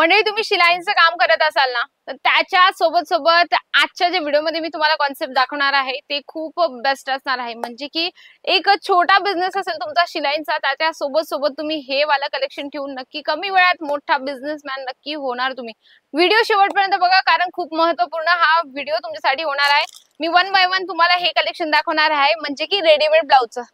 मंडळी तुम्ही शिलाईचं काम करत असाल ना, तर त्याच्या सोबत आजच्या जे व्हिडिओमध्ये मी तुम्हाला कॉन्सेप्ट दाखवणार आहे ते खूप बेस्ट असणार आहे। म्हणजे की एक छोटा बिझनेस असेल तुमचा शिलाईचा, त्याच्या सोबत तुम्ही हे वाला कलेक्शन ठेवून नक्की कमी वेळात मोठा बिझनेसमॅन नक्की होणार तुम्ही। व्हिडिओ शेवटपर्यंत बघा, कारण खूप महत्त्वपूर्ण हा व्हिडिओ तुमच्यासाठी होणार आहे। मी वन बाय वन तुम्हाला हे कलेक्शन दाखवणार आहे, म्हणजे की रेडीमेड ब्लाउजचं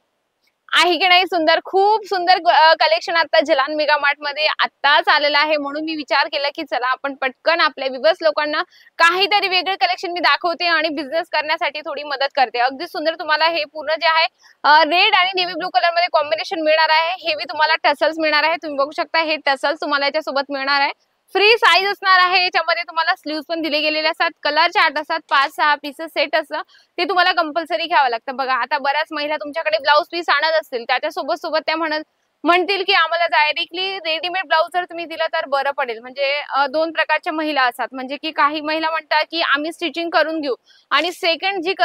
आहे की नाही सुंदर, खूप सुंदर कलेक्शन आता जलान मेगा मार्ट मध्ये आत्ताच आलेलं आहे। म्हणून मी विचार केला की चला आपण पटकन आपल्या व्ह्यूअर्स लोकांना काहीतरी वेगळे कलेक्शन मी दाखवते आणि बिझनेस करण्यासाठी थोडी मदत करते। अगदी सुंदर तुम्हाला हे पूर्ण जे आहे रेड आणि नेव्ही ब्लू कलर मध्ये कॉम्बिनेशन मिळणार आहे। हेवी तुम्हाला टसल्स मिळणार आहे, तुम्ही बघू शकता हे टसल्स तुम्हाला याच्या सोबत मिळणार आहे। फ्री साईज असणार आहे, याच्यामध्ये तुम्हाला स्लीव्स पण दिले गेलेले असतात, कलर चार्ट असतात, 5-6 पीसेस सेट असतं, ते तुम्हाला कंपल्सरी घ्यावं लागतं। बघा आता बऱ्याच महिला तुमच्याकडे ब्लाउज पीस आणत असतील, त्याच्या सोबत त्या म्हणतील की आम्हाला डायरेक्टली रेडीमेड ब्लाउज जर तुम्ही दिला तर बरं पडेल। म्हणजे दोन प्रकारच्या महिला असतात, म्हणजे की काही महिला म्हणतात की आम्ही स्टिचिंग करून घेऊ, आणि सेकंड जी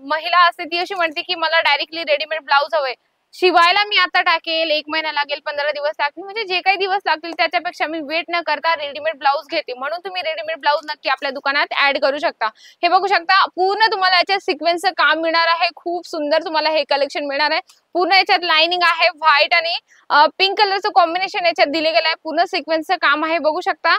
महिला असते ती अशी म्हणते की मला डायरेक्टली रेडीमेड ब्लाउज हवंय, शिवायला मी आता टाकेल, 1 महिना लागेल, 15 दिवस लागतील, म्हणजे जे काही दिवस लागतील त्याच्यापेक्षा मी वेट न करता रेडीमेड ब्लाउज घेते। म्हणून तुम्ही रेडीमेड ब्लाउज नक्की आपल्या दुकानात ऍड करू शकता। हे बघू शकता पूर्ण तुम्हाला याच्या सिक्वेन्सचं काम मिळणार आहे, खूप सुंदर तुम्हाला हे कलेक्शन मिळणार आहे। पूर्ण याच्यात लाइनिंग आहे, व्हाईट आणि पिंक कलरचं कॉम्बिनेशन याच्यात दिले गेलं आहे, पूर्ण सिक्वेन्सचं काम आहे, बघू शकता।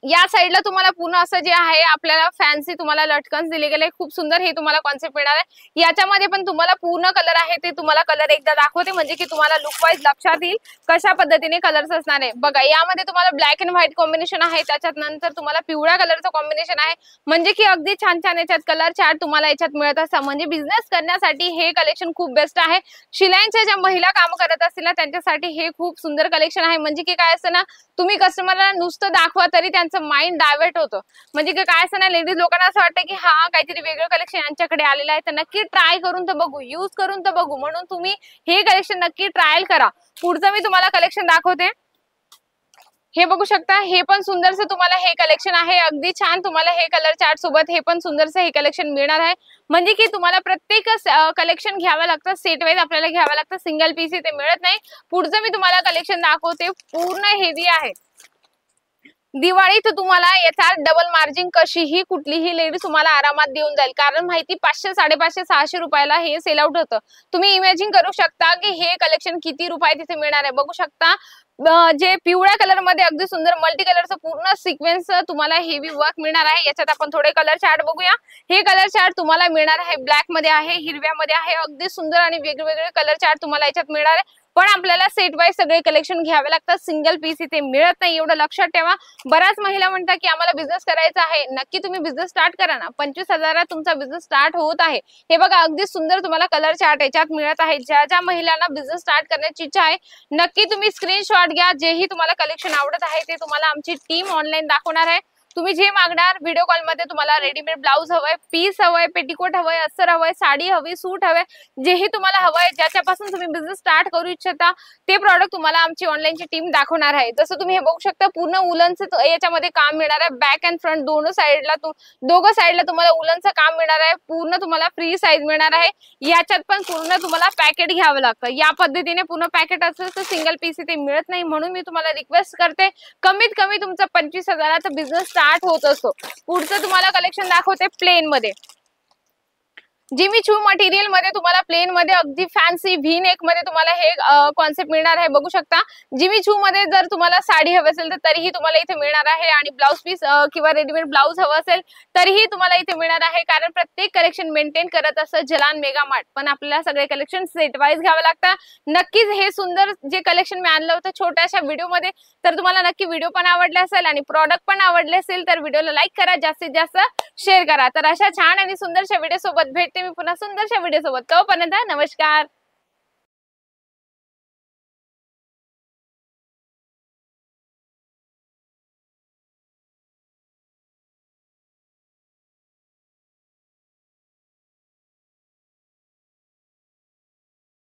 या साइडला तुम्हाला पूर्ण असं जे आहे आपल्याला फॅन्सी तुम्हाला लटकन्स दिले गेले, खूप सुंदर हे तुम्हाला कॉन्सेप्ट मिळणार आहे। याच्यामध्ये पण तुम्हाला पूर्ण कलर आहे ते तुम्हाला कलर एकदा दाखवते, म्हणजे की तुम्हाला लुक वाईज लक्षात येईल कशा पद्धतीने कलर्स असणार आहे। बघा यामध्ये तुम्हाला ब्लॅक अँड व्हाईट कॉम्बिनेशन आहे, त्याच्यात नंतर तुम्हाला पिवळ्या कलरचं कॉम्बिनेशन आहे, म्हणजे की अगदी छान छान याच्यात कलर चार्ट तुम्हाला याच्यात मिळत असतात। म्हणजे बिझनेस करण्यासाठी हे कलेक्शन खूप बेस्ट आहे। शिलाईच्या ज्या महिला काम करत असतील ना त्यांच्यासाठी हे खूप सुंदर कलेक्शन आहे। म्हणजे की काय असतं ना, तुम्ही कस्टमरला नुसतं दाखवा तरी त्यांचं माइंड डायव्हर्ट होतं। म्हणजे की काय असतं ना, लेडीज लोकांना असं वाटतं की हा काहीतरी वेगळं कलेक्शन यांच्याकडे आलेलं आहे, तर नक्की ट्राय करून तर बघू, यूज करून तर बघू, म्हणून तुम्ही हे कलेक्शन नक्की ट्रायल करा। पुढचं मी तुम्हाला कलेक्शन दाखवते, हे बघू शकता, हे पण सुंदरसं तुम्हाला हे कलेक्शन आहे, अगदी छान तुम्हाला हे कलर चार्ट सोबत हे पण सुंदरसं हे कलेक्शन मिळणार आहे। म्हणजे की तुम्हाला प्रत्येक कलेक्शन घ्यावं लागतं, सेट वाईज आपल्याला घ्यावं लागतं, सिंगल पीस इथे मिळत नाही। पुढचं मी तुम्हाला कलेक्शन दाखवते, पूर्ण हेवी आहे। दिवाळीत तुम्हाला याचा डबल मार्जिन कशीही कुठलीही लेडीज तुम्हाला आरामात देऊन जाईल, कारण माहिती 500, 550, 600 रुपयाला हे सेल आउट होतं। तुम्ही इमॅजिन करू शकता की हे कलेक्शन किती रुपये तिथे मिळणार आहे। बघू शकता जे पिवळ्या कलर मध्ये अगदी सुंदर मल्टी कलरचं पूर्ण सिक्वेन्स तुम्हाला हेवी वर्क मिळणार आहे। याच्यात आपण थोडे कलर चार्ट बघूया। हे कलर चार्ट तुम्हाला मिळणार आहे, ब्लॅक मध्ये आहे, हिरव्यामध्ये आहे, अगदी सुंदर आणि वेगवेगळे कलर चार्ट तुम्हाला याच्यात मिळणार आहे। पण आपल्याला सेट वाईज सगळे कलेक्शन घ्यावे लागतात, सिंगल पीस इथे मिळत नाही, एवढं लक्षात ठेवा। बऱ्याच महिला म्हणतात की आम्हाला बिझनेस करायचा आहे, नक्की तुम्ही बिझनेस स्टार्ट करा ना, 25,000 तुमचा बिझनेस स्टार्ट होत आहे। हे बघा अगदी सुंदर तुम्हाला कलर चार्ट याच्यात मिळत आहे। ज्या ज्या महिलांना बिझनेस स्टार्ट करण्याची इच्छा आहे नक्की तुम्ही स्क्रीनशॉट घ्या, जेही तुम्हाला कलेक्शन आवडत आहे ते तुम्हाला आमची टीम ऑनलाईन दाखवणार आहे। तुम्ही जे मागणार व्हिडिओ कॉल मध्ये, तुम्हाला रेडीमेड ब्लाउज हवंय, पीस हवंय, पेटीकोट हवंय, अस्तर हवंय, साडी हवी, सूट हवंय, जेही तुम्हाला हवंय, ज्याच्यापासून तुम्ही बिझनेस स्टार्ट करू इच्छिता ते प्रॉडक्ट तुम्हाला आमची ऑनलाईनची टीम दाखवणार आहे। जसं तुम्ही हे बघू शकता पूर्ण उलनचं याच्यामध्ये काम मिळणार आहे, बॅक अँड फ्रंट दोघं साइडला तुम्हाला उलनचं काम मिळणार आहे। पूर्ण तुम्हाला फ्री साईज मिळणार आहे, याच्यात पण पूर्ण तुम्हाला पॅकेट घ्यावं लागतं। या पद्धतीने पूर्ण पॅकेट असेल तर सिंगल पीस इथे मिळत नाही, म्हणून मी तुम्हाला रिक्वेस्ट करते कमीत कमी तुमचा 25,000चा बिझनेस स्टार्ट होत असतो। पुढचं तुम्हाला कलेक्शन दाखवते प्लेन मध्ये, जिमी चू मटेरियल मध्ये तुम्हाला प्लेन मध्ये अगदी फॅन्सी व्ही नेक मध्ये तुम्हाला हे कॉन्सेप्ट मिळणार आहे। बघू शकता जिमी चू मध्ये जर तुम्हाला साडी हवी असेल तर तरीही तुम्हाला इथे मिळणार आहे, आणि ब्लाउज पीस किंवा रेडीमेड ब्लाउज हवं असेल तरीही तुम्हाला इथे मिळणार आहे, कारण प्रत्येक कलेक्शन मेंटेन करत असतं जलान मेगा मार्ट। पण आपल्याला सगळे कलेक्शन सेट वाईज घ्यावं लागतं। नक्कीच हे सुंदर जे कलेक्शन मी आणलं होतं छोट्याशा व्हिडिओ मध्ये, तर तुम्हाला नक्की व्हिडिओ पण आवडला असेल आणि प्रॉडक्ट पण आवडले असेल तर व्हिडिओला लाईक करा, जास्तीत जास्त शेअर करा। तर अशा छान आणि सुंदरशा व्हिडिओ सोबत भेटते मी पुन्हा सुंदरशा व्हिडिओ सोबत, तोपर्यंत नमस्कार।